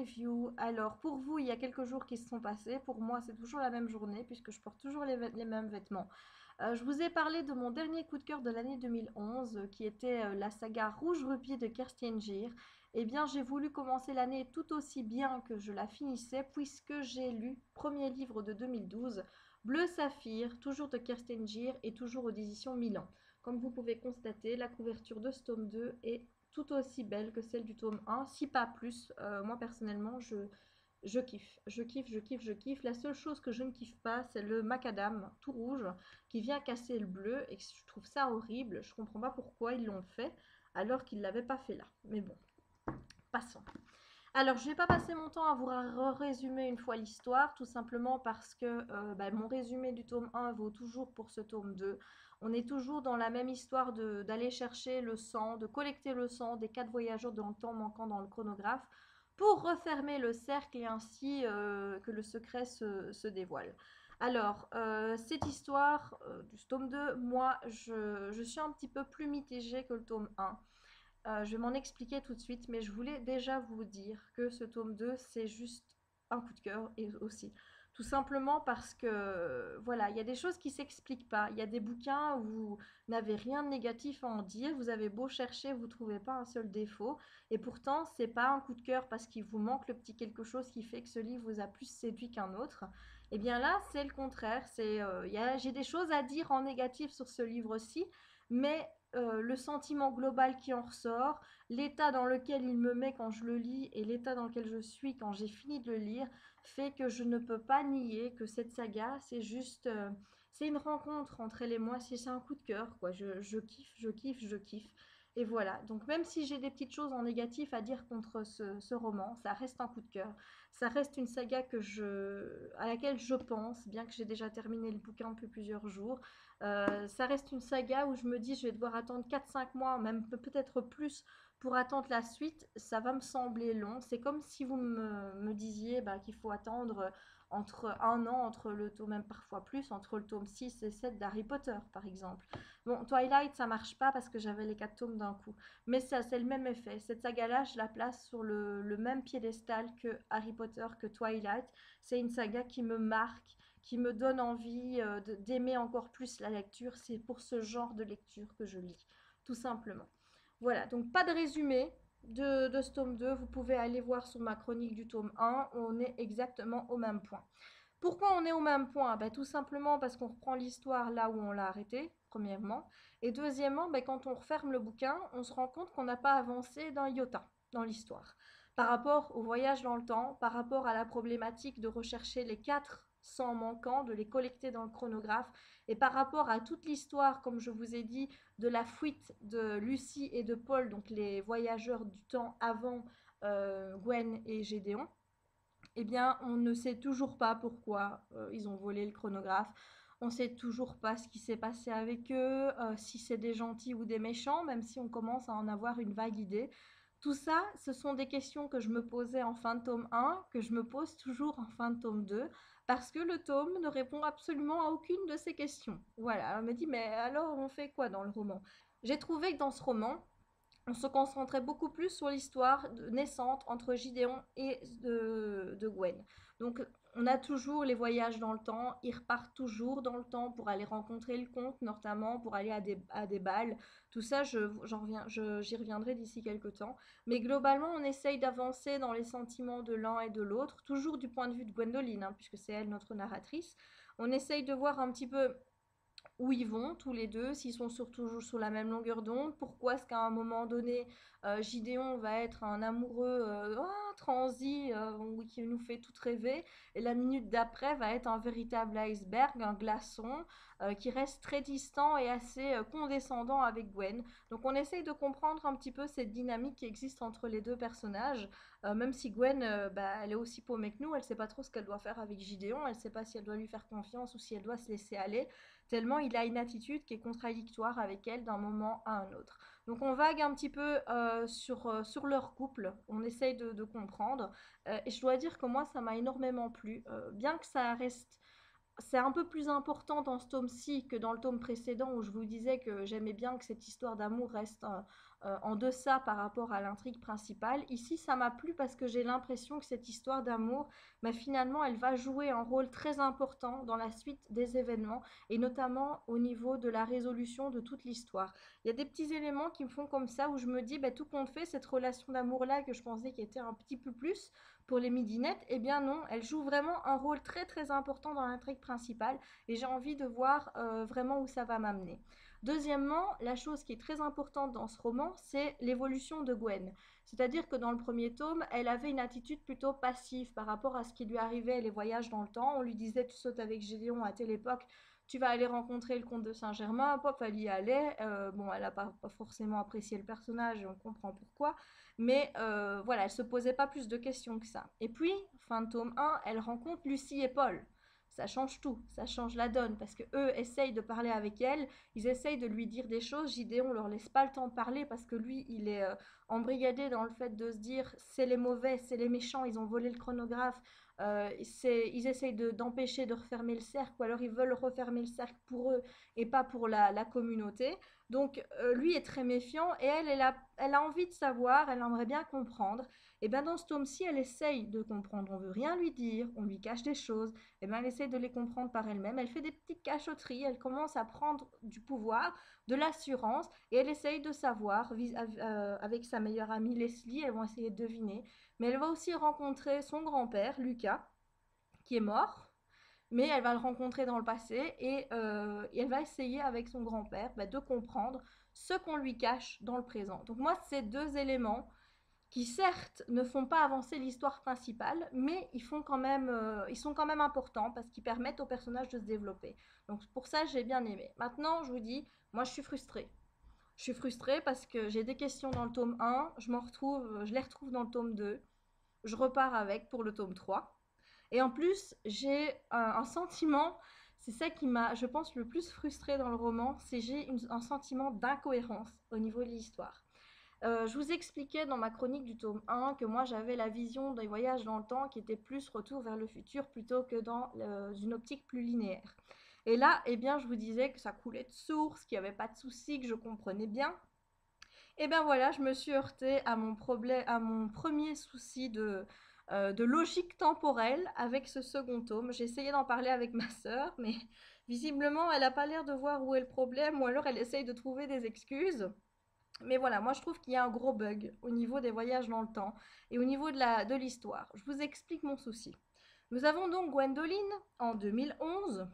review. Alors, pour vous, il y a quelques jours qui se sont passés. Pour moi, c'est toujours la même journée puisque je porte toujours les mêmes vêtements. Je vous ai parlé de mon dernier coup de cœur de l'année 2011 qui était la saga Rouge Rupie de Kerstin Gier. Eh bien, j'ai voulu commencer l'année tout aussi bien que je la finissais puisque j'ai lu premier livre de 2012, Bleu Saphir, toujours de Kerstin Gier et toujours aux éditions Milan. Comme vous pouvez constater, la couverture de ce tome 2 est tout aussi belle que celle du tome 1, si pas plus. Moi personnellement, je kiffe, je kiffe, je kiffe, je kiffe. La seule chose que je ne kiffe pas, c'est le macadam tout rouge qui vient casser le bleu et je trouve ça horrible. Je comprends pas pourquoi ils l'ont fait alors qu'ils l'avaient pas fait là. Mais bon, passons. Alors, je vais pas passer mon temps à vous résumer une fois l'histoire, tout simplement parce que mon résumé du tome 1 vaut toujours pour ce tome 2. On est toujours dans la même histoire d'aller chercher le sang, de collecter le sang des 4 voyageurs dans le temps manquant dans le chronographe pour refermer le cercle et ainsi que le secret se dévoile. Alors, cette histoire du tome 2, moi, je suis un petit peu plus mitigée que le tome 1. Je vais m'en expliquer tout de suite, mais je voulais déjà vous dire que ce tome 2, c'est juste un coup de cœur et aussi. Tout simplement parce que, voilà, il y a des choses qui ne s'expliquent pas. Il y a des bouquins où vous n'avez rien de négatif à en dire. Vous avez beau chercher, vous ne trouvez pas un seul défaut. Et pourtant, ce n'est pas un coup de cœur parce qu'il vous manque le petit quelque chose qui fait que ce livre vous a plus séduit qu'un autre. Et bien là, c'est le contraire. J'ai des choses à dire en négatif sur ce livre-ci, mais le sentiment global qui en ressort, l'état dans lequel il me met quand je le lis et l'état dans lequel je suis quand j'ai fini de le lire, fait que je ne peux pas nier que cette saga, c'est juste, c'est une rencontre entre elle et moi, c'est un coup de cœur, quoi. Je kiffe, je kiffe, je kiffe. Et voilà, donc même si j'ai des petites choses en négatif à dire contre ce roman, ça reste un coup de cœur. Ça reste une saga à laquelle je pense, bien que j'ai déjà terminé le bouquin depuis plusieurs jours. Ça reste une saga où je me dis je vais devoir attendre 4-5 mois, même peut-être plus, pour attendre la suite. Ça va me sembler long. C'est comme si vous me disiez qu'il faut attendre entre un an, entre le tome, même parfois plus, entre le tome 6 et 7 d'Harry Potter, par exemple. Bon, Twilight, ça marche pas parce que j'avais les 4 tomes d'un coup. Mais ça, c'est le même effet. Cette saga-là, je la place sur le même piédestal que Harry Potter, que Twilight. C'est une saga qui me marque, qui me donne envie d'aimer encore plus la lecture. C'est pour ce genre de lecture que je lis, tout simplement. Voilà, donc pas de résumé de ce tome 2. Vous pouvez aller voir sur ma chronique du tome 1. On est exactement au même point. Pourquoi on est au même point? Tout simplement parce qu'on reprend l'histoire là où on l'a arrêté, premièrement. Et deuxièmement, quand on referme le bouquin, on se rend compte qu'on n'a pas avancé d'un iota dans l'histoire. Par rapport au voyage dans le temps, par rapport à la problématique de rechercher les 400 manquants, de les collecter dans le chronographe, et par rapport à toute l'histoire, comme je vous ai dit, de la fuite de Lucie et de Paul, donc les voyageurs du temps avant Gwen et Gédéon, eh bien, on ne sait toujours pas pourquoi ils ont volé le chronographe. On ne sait toujours pas ce qui s'est passé avec eux, si c'est des gentils ou des méchants, même si on commence à en avoir une vague idée. Tout ça, ce sont des questions que je me posais en fin de tome 1, que je me pose toujours en fin de tome 2, parce que le tome ne répond absolument à aucune de ces questions. Voilà, on me dit, mais alors on fait quoi dans le roman? J'ai trouvé que dans ce roman, on se concentrait beaucoup plus sur l'histoire naissante entre Gideon et de Gwen. Donc on a toujours les voyages dans le temps, ils repartent toujours dans le temps pour aller rencontrer le comte, notamment pour aller à des balles. Tout ça, j'y reviendrai d'ici quelques temps. Mais globalement, on essaye d'avancer dans les sentiments de l'un et de l'autre, toujours du point de vue de Gwendoline, hein, puisque c'est elle notre narratrice. On essaye de voir un petit peu où ils vont tous les deux, s'ils sont toujours sur la même longueur d'onde, pourquoi est-ce qu'à un moment donné, Gideon va être un amoureux transi qui nous fait tout rêver, et la minute d'après va être un véritable iceberg, un glaçon qui reste très distant et assez condescendant avec Gwen. Donc on essaye de comprendre un petit peu cette dynamique qui existe entre les deux personnages, même si Gwen, elle est aussi paumée que nous, elle ne sait pas trop ce qu'elle doit faire avec Gideon, elle ne sait pas si elle doit lui faire confiance ou si elle doit se laisser aller tellement il a une attitude qui est contradictoire avec elle d'un moment à un autre. Donc on vague un petit peu sur leur couple, on essaye de comprendre. Et je dois dire que moi, ça m'a énormément plu. Bien que ça reste c'est un peu plus important dans ce tome-ci que dans le tome précédent où je vous disais que j'aimais bien que cette histoire d'amour reste en deçà par rapport à l'intrigue principale. Ici, ça m'a plu parce que j'ai l'impression que cette histoire d'amour, bah, finalement, elle va jouer un rôle très important dans la suite des événements et notamment au niveau de la résolution de toute l'histoire. Il y a des petits éléments qui me font comme ça où je me dis, bah, tout compte fait, cette relation d'amour-là que je pensais qui était un petit peu plus pour les midinettes, eh bien non, elle joue vraiment un rôle très très important dans l'intrigue principale et j'ai envie de voir vraiment où ça va m'amener. Deuxièmement, la chose qui est très importante dans ce roman, c'est l'évolution de Gwen. C'est-à-dire que dans le premier tome, elle avait une attitude plutôt passive par rapport à ce qui lui arrivait, les voyages dans le temps. On lui disait, tu sautes avec Gédéon à telle époque, tu vas aller rencontrer le comte de Saint-Germain, pop, elle y allait. Bon, elle n'a pas forcément apprécié le personnage et on comprend pourquoi. Mais voilà, elle se posait pas plus de questions que ça. Et puis, fin de tome 1, elle rencontre Lucie et Paul. Ça change tout, ça change la donne, parce que eux essayent de parler avec elle, ils essayent de lui dire des choses, Gideon leur laisse pas le temps de parler, parce que lui, il est embrigadé dans le fait de se dire, c'est les mauvais, c'est les méchants, ils ont volé le chronographe, ils essayent d'empêcher de refermer le cercle, ou alors ils veulent refermer le cercle pour eux, et pas pour la communauté. Donc lui est très méfiant et elle a envie de savoir, elle aimerait bien comprendre. Et bien dans ce tome-ci, elle essaye de comprendre. On veut rien lui dire, on lui cache des choses. Et bien elle essaye de les comprendre par elle-même. Elle fait des petites cachotteries, elle commence à prendre du pouvoir, de l'assurance et elle essaye de savoir avec sa meilleure amie Leslie. Elles vont essayer de deviner. Mais elle va aussi rencontrer son grand-père, Lucas, qui est mort mais elle va le rencontrer dans le passé et elle va essayer avec son grand-père de comprendre ce qu'on lui cache dans le présent. Donc moi, ces deux éléments qui certes ne font pas avancer l'histoire principale, mais ils sont quand même importants parce qu'ils permettent au personnage de se développer. Donc pour ça, j'ai bien aimé. Maintenant, je vous dis, moi je suis frustrée. Je suis frustrée parce que j'ai des questions dans le tome 1, je les retrouve dans le tome 2, je repars avec pour le tome 3. Et en plus, j'ai un sentiment, c'est ça qui m'a, je pense, le plus frustrée dans le roman, c'est un sentiment d'incohérence au niveau de l'histoire. Je vous expliquais dans ma chronique du tome 1 que moi j'avais la vision des voyages dans le temps qui était plus retour vers le futur plutôt que dans une optique plus linéaire. Et là, eh bien, je vous disais que ça coulait de source, qu'il n'y avait pas de souci, que je comprenais bien. Et bien voilà, je me suis heurtée à mon problème, à mon premier souci de logique temporelle avec ce second tome. J'ai essayé d'en parler avec ma sœur, mais visiblement, elle n'a pas l'air de voir où est le problème, ou alors elle essaye de trouver des excuses. Mais voilà, moi je trouve qu'il y a un gros bug au niveau des voyages dans le temps et au niveau de l'histoire. Je vous explique mon souci. Nous avons donc Gwendoline en 2011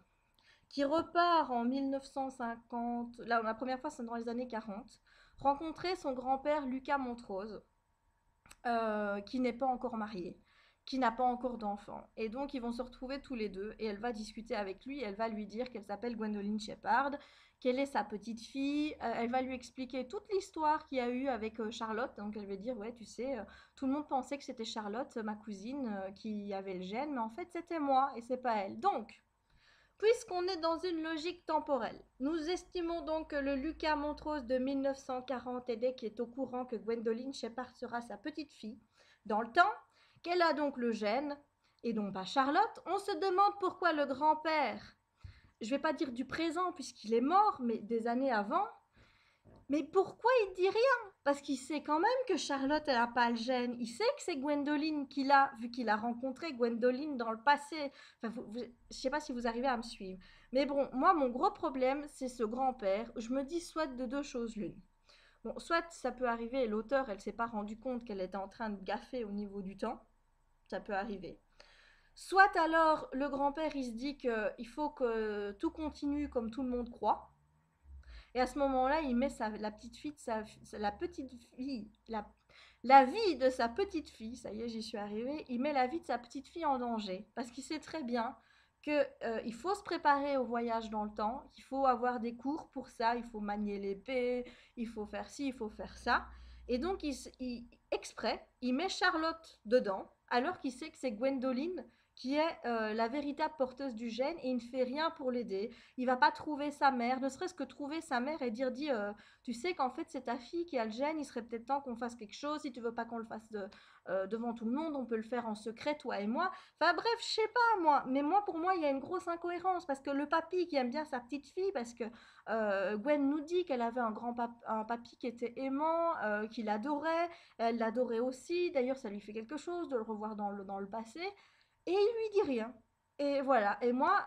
qui repart en 1950, là la première fois c'est dans les années 40, rencontrer son grand-père Lucas Montrose, qui n'est pas encore marié, qui n'a pas encore d'enfant. Et donc ils vont se retrouver tous les deux et elle va discuter avec lui, elle va lui dire qu'elle s'appelle Gwendoline Shepard, quelle est sa petite fille, elle va lui expliquer toute l'histoire qu'il y a eu avec Charlotte, donc elle va dire ouais tu sais, tout le monde pensait que c'était Charlotte, ma cousine, qui avait le gène, mais en fait c'était moi et c'est pas elle. Donc puisqu'on est dans une logique temporelle, nous estimons donc que le Lucas Montrose de 1940 qui est au courant que Gwendoline Shepard sera sa petite fille dans le temps, qu'elle a donc le gène, et non pas Charlotte. On se demande pourquoi le grand-père, je ne vais pas dire du présent puisqu'il est mort, mais des années avant, mais pourquoi il dit rien? Parce qu'il sait quand même que Charlotte, elle n'a pas le gène. Il sait que c'est Gwendoline qu'il a, vu qu'il a rencontré Gwendoline dans le passé. Enfin, je ne sais pas si vous arrivez à me suivre. Mais bon, moi, mon gros problème, c'est ce grand-père. Je me dis soit de deux choses l'une. Bon, soit ça peut arriver, l'auteur, elle ne s'est pas rendu compte qu'elle était en train de gaffer au niveau du temps. Ça peut arriver. Soit alors, le grand-père, il se dit qu'il faut que tout continue comme tout le monde croit. Et à ce moment-là, il met la petite fille, la petite fille, la vie de sa petite fille, ça y est, j'y suis arrivée, il met la vie de sa petite fille en danger. Parce qu'il sait très bien qu'il faut se préparer au voyage dans le temps, qu'il faut avoir des cours pour ça, il faut manier l'épée, il faut faire ci, il faut faire ça. Et donc, exprès, il met Charlotte dedans, alors qu'il sait que c'est Gwendoline qui est la véritable porteuse du gène et il ne fait rien pour l'aider. Il va pas trouver sa mère, ne serait-ce que trouver sa mère et dire tu sais qu'en fait c'est ta fille qui a le gène, il serait peut-être temps qu'on fasse quelque chose si tu veux pas qu'on le fasse devant tout le monde, on peut le faire en secret, toi et moi. Enfin bref, je sais pas moi, mais moi pour moi il y a une grosse incohérence parce que le papy qui aime bien sa petite fille, parce que Gwen nous dit qu'elle avait un papy qui était aimant, qu'il adorait, elle l'adorait aussi, d'ailleurs ça lui fait quelque chose de le revoir dans le passé, et il lui dit rien. Et voilà, et moi,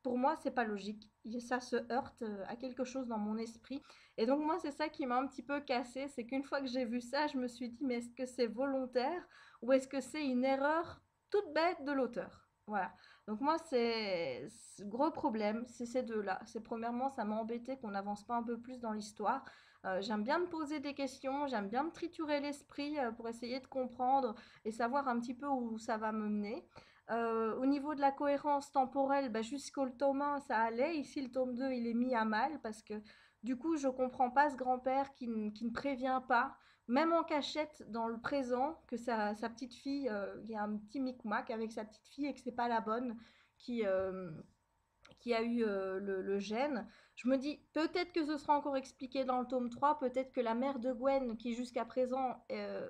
pour moi c'est pas logique, ça se heurte à quelque chose dans mon esprit, et donc moi c'est ça qui m'a un petit peu cassé, c'est qu'une fois que j'ai vu ça, je me suis dit mais est-ce que c'est volontaire ou est-ce que c'est une erreur toute bête de l'auteur? Voilà. Donc moi, gros problème, c'est ces deux-là. C'est premièrement, ça m'a embêté qu'on n'avance pas un peu plus dans l'histoire. J'aime bien me poser des questions, j'aime bien me triturer l'esprit pour essayer de comprendre et savoir un petit peu où ça va me mener. Au niveau de la cohérence temporelle, bah, jusqu'au tome 1, ça allait. Ici, le tome 2, il est mis à mal parce que du coup, je comprends pas ce grand-père qui ne prévient pas, même en cachette dans le présent, que sa petite fille, il y a un petit micmac avec sa petite fille et que c'est pas la bonne qui, euh, qui a eu le gène. Je me dis, peut-être que ce sera encore expliqué dans le tome 3, peut-être que la mère de Gwen, qui jusqu'à présent,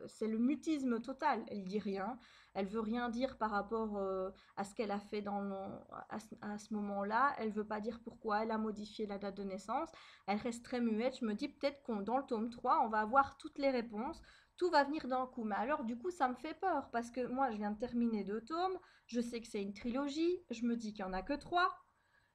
c'est le mutisme total, elle dit rien, elle veut rien dire par rapport à ce qu'elle a fait à ce moment-là, elle veut pas dire pourquoi elle a modifié la date de naissance, elle reste très muette, je me dis peut-être qu'on dans le tome 3, on va avoir toutes les réponses, tout va venir d'un coup. Mais alors, du coup, ça me fait peur parce que moi, je viens de terminer 2 tomes. Je sais que c'est une trilogie. Je me dis qu'il n'y en a que 3.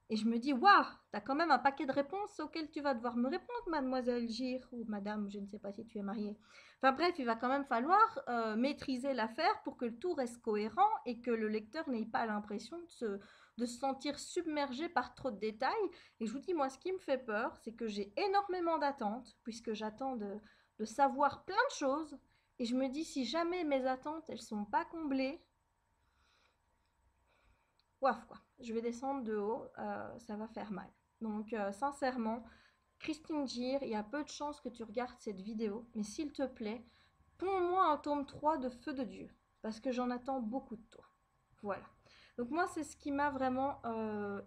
Et je me dis, waouh, t'as quand même un paquet de réponses auxquelles tu vas devoir me répondre, mademoiselle Gire, ou madame, je ne sais pas si tu es mariée. Enfin bref, il va quand même falloir maîtriser l'affaire pour que le tout reste cohérent et que le lecteur n'ait pas l'impression de se sentir submergé par trop de détails. Et je vous dis, moi, ce qui me fait peur, c'est que j'ai énormément d'attentes, puisque j'attends de savoir plein de choses. Et je me dis, si jamais mes attentes, elles sont pas comblées, ouaf quoi, je vais descendre de haut, ça va faire mal. Donc sincèrement, Christine Gir, il y a peu de chances que tu regardes cette vidéo, mais s'il te plaît, ponds-moi un tome 3 de Feu de Dieu, parce que j'en attends beaucoup de toi. Voilà. Donc moi, c'est ce qui m'a vraiment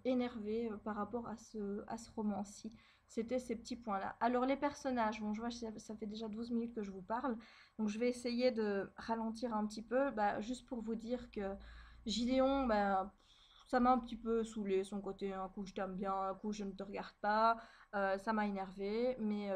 énervé par rapport à ce roman-ci. C'était ces petits points-là. Alors les personnages, bon je vois ça fait déjà 12 minutes que je vous parle, donc je vais essayer de ralentir un petit peu, bah, juste pour vous dire que Gideon, bah, ça m'a un petit peu saoulé son côté, un coup je t'aime bien, un coup je ne te regarde pas, ça m'a énervé, mais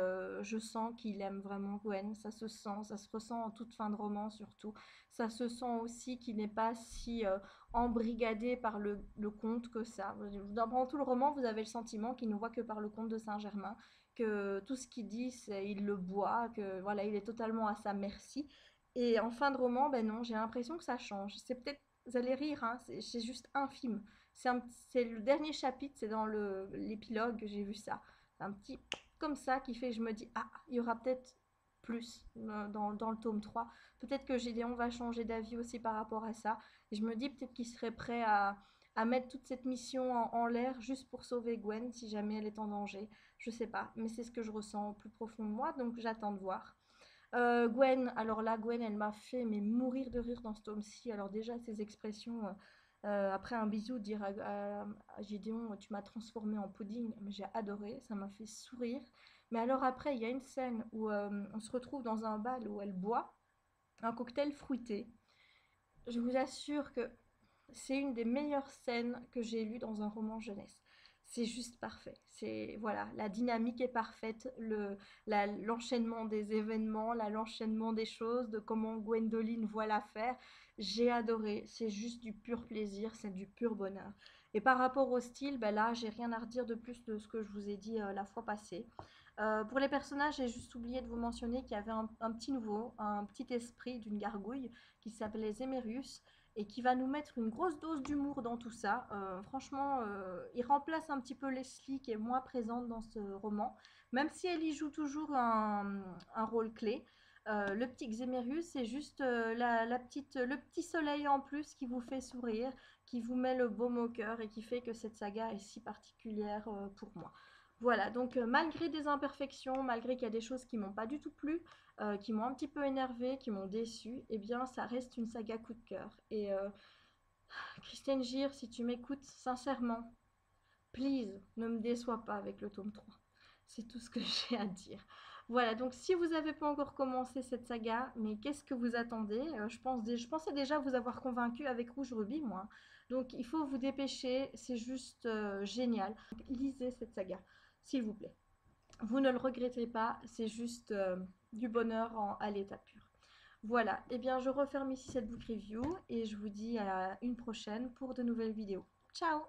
je sens qu'il aime vraiment Gwen, ça se sent, ça se ressent en toute fin de roman surtout. Ça se sent aussi qu'il n'est pas si embrigadé par le comte que ça. Pendant tout le roman, vous avez le sentiment qu'il ne voit que par le comte de Saint-Germain, que tout ce qu'il dit, c'est il le boit, que voilà, il est totalement à sa merci. Et en fin de roman, ben non, j'ai l'impression que ça change. C'est peut-être, vous allez rire, hein, c'est juste infime. C'est le dernier chapitre, c'est dans l'épilogue que j'ai vu ça. Un petit comme ça qui fait que je me dis, ah, il y aura peut-être plus dans le tome 3. Peut-être que Gédéon va changer d'avis aussi par rapport à ça. Et je me dis peut-être qu'il serait prêt à mettre toute cette mission en l'air juste pour sauver Gwen si jamais elle est en danger. Je sais pas, mais c'est ce que je ressens au plus profond de moi, donc j'attends de voir. Gwen, alors là, Gwen, elle m'a fait mais mourir de rire dans ce tome-ci. Alors déjà, ces expressions, après un bisou, dire à Gédéon, tu m'as transformé en pudding, mais j'ai adoré, ça m'a fait sourire. Mais alors après, il y a une scène où on se retrouve dans un bal où elle boit un cocktail fruité. Je vous assure que c'est une des meilleures scènes que j'ai lues dans un roman jeunesse. C'est juste parfait. C'est voilà, la dynamique est parfaite, l'enchaînement des événements, l'enchaînement des choses, de comment Gwendoline voit l'affaire. J'ai adoré. C'est juste du pur plaisir, c'est du pur bonheur. Et par rapport au style, ben là, j'ai rien à redire de plus de ce que je vous ai dit la fois passée. Pour les personnages, j'ai juste oublié de vous mentionner qu'il y avait un petit nouveau, un petit esprit d'une gargouille qui s'appelait Zémérius et qui va nous mettre une grosse dose d'humour dans tout ça. Franchement, il remplace un petit peu Leslie qui est moins présente dans ce roman, même si elle y joue toujours un rôle clé. Le petit Xémérius, c'est juste le petit soleil en plus qui vous fait sourire, qui vous met le baume au cœur et qui fait que cette saga est si particulière pour moi. Voilà, donc malgré des imperfections, malgré qu'il y a des choses qui m'ont pas du tout plu, qui m'ont un petit peu énervé, qui m'ont déçu, eh bien ça reste une saga coup de cœur. Et Christiane Gir, si tu m'écoutes sincèrement, please, ne me déçois pas avec le tome 3. C'est tout ce que j'ai à dire. Voilà, donc si vous n'avez pas encore commencé cette saga, mais qu'est-ce que vous attendez? Je pensais déjà vous avoir convaincu avec Rouge Rubis, moi. Donc il faut vous dépêcher, c'est juste génial. Lisez cette saga, s'il vous plaît. Vous ne le regretterez pas, c'est juste du bonheur à l'état pur. Voilà, et bien je referme ici cette book review et je vous dis à une prochaine pour de nouvelles vidéos. Ciao!